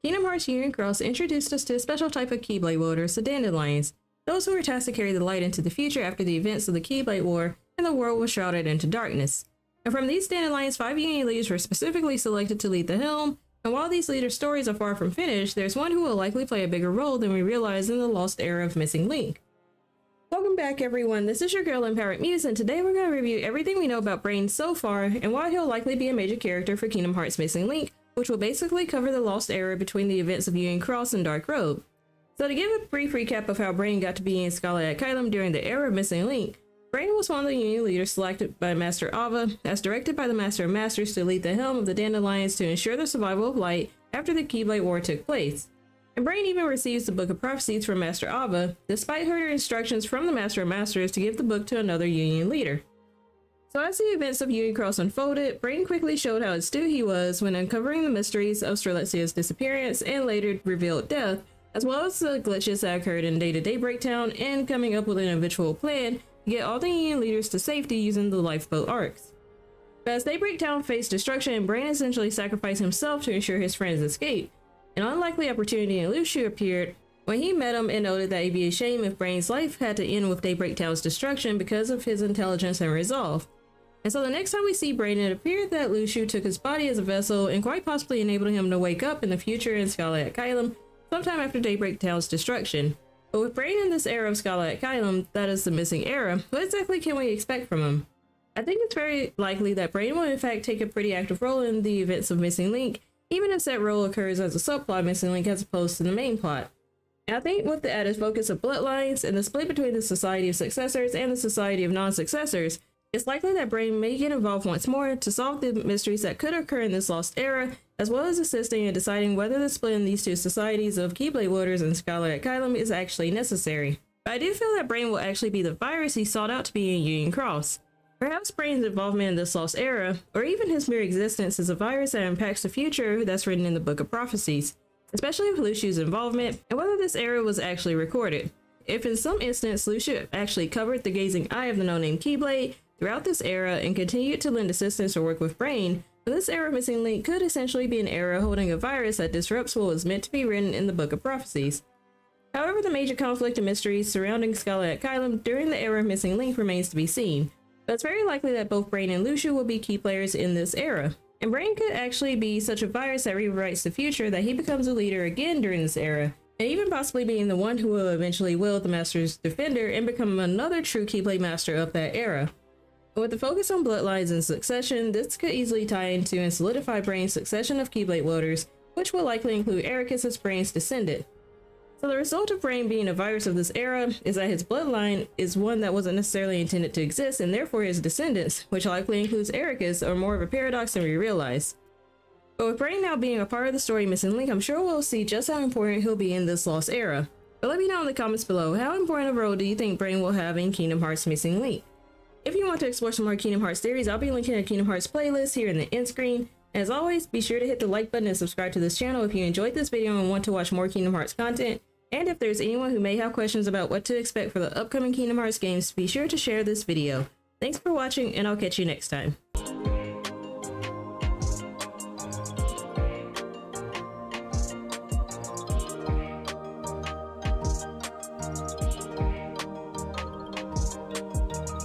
Kingdom Hearts Union Cross introduced us to a special type of Keyblade wielders, the Dandelions, those who were tasked to carry the light into the future after the events of the Keyblade War and the world was shrouded into darkness. And from these Dandelions, 5 Union leaders were specifically selected to lead the helm, and while these leaders' stories are far from finished, there's one who will likely play a bigger role than we realize in the lost era of Missing Link. Welcome back everyone, this is your girl Empowered Muse, and today we're going to review everything we know about Brain so far and why he'll likely be a major character for Kingdom Hearts Missing Link, which will basically cover the lost era between the events of Union Cross and Dark Road. So to give a brief recap of how Brain got to be in Scarlet Kylam during the era of Missing Link, Brain was one of the Union leaders selected by Master Ava, as directed by the Master of Masters to lead the helm of the Dandelions to ensure the survival of Light after the Keyblade War took place. And Brain even receives the Book of Prophecies from Master Ava, despite her instructions from the Master of Masters to give the book to another Union leader. So as the events of Union Cross unfolded, Brain quickly showed how astute he was when uncovering the mysteries of Strelitsia's disappearance and later revealed death, as well as the glitches that occurred in Day-to-Day Breakdown, and coming up with an eventual plan to get all the Union leaders to safety using the lifeboat arcs. But as Daybreak Town faced destruction, Brain essentially sacrificed himself to ensure his friends escaped. An unlikely opportunity in Luxu appeared when he met him and noted that it'd be a shame if Brain's life had to end with Daybreak Town's destruction because of his intelligence and resolve. And so the next time we see Brain, it appeared that Luxu took his body as a vessel and quite possibly enabled him to wake up in the future in Scarlet Kylam sometime after Daybreak Town's destruction. But with Brain in this era of Scarlet Kylam, that is the missing era, what exactly can we expect from him? I think it's very likely that Brain will in fact take a pretty active role in the events of Missing Link, even if that role occurs as a subplot Missing Link as opposed to the main plot. And I think with the added focus of Bloodlines and the split between the Society of Successors and the Society of Non-Successors, it's likely that Brain may get involved once more to solve the mysteries that could occur in this lost era, as well as assisting in deciding whether the split in these two societies of Keyblade wielders and Scarlet Kylam is actually necessary. But I do feel that Brain will actually be the virus he sought out to be in Union Cross. Perhaps Brain's involvement in this lost era, or even his mere existence, is a virus that impacts the future that's written in the Book of Prophecies, especially with Luxu's involvement and whether this era was actually recorded. If in some instance Luxu actually covered the gazing eye of the no-name Keyblade throughout this era and continued to lend assistance or work with Brain, then this era of Missing Link could essentially be an era holding a virus that disrupts what was meant to be written in the Book of Prophecies. However, the major conflict and mysteries surrounding Scarlet Kylam during the era of Missing Link remains to be seen, but it's very likely that both Brain and Luxu will be key players in this era. And Brain could actually be such a virus that rewrites the future that he becomes a leader again during this era, and even possibly being the one who will eventually wield the Master's Defender and become another true Keyblade Master of that era. With the focus on Bloodlines and Succession, this could easily tie into and solidify Brain's succession of Keyblade wielders, which will likely include Eraqus as Brain's descendant. So the result of Brain being a virus of this era is that his bloodline is one that wasn't necessarily intended to exist, and therefore his descendants, which likely includes Eraqus, are more of a paradox than we realize. But with Brain now being a part of the story Missing Link, I'm sure we'll see just how important he'll be in this lost era. But let me know in the comments below, how important a role do you think Brain will have in Kingdom Hearts Missing Link? If you want to explore some more Kingdom Hearts theories, I'll be linking a Kingdom Hearts playlist here in the end screen. As always, be sure to hit the like button and subscribe to this channel if you enjoyed this video and want to watch more Kingdom Hearts content. And if there's anyone who may have questions about what to expect for the upcoming Kingdom Hearts games, be sure to share this video. Thanks for watching, and I'll catch you next time.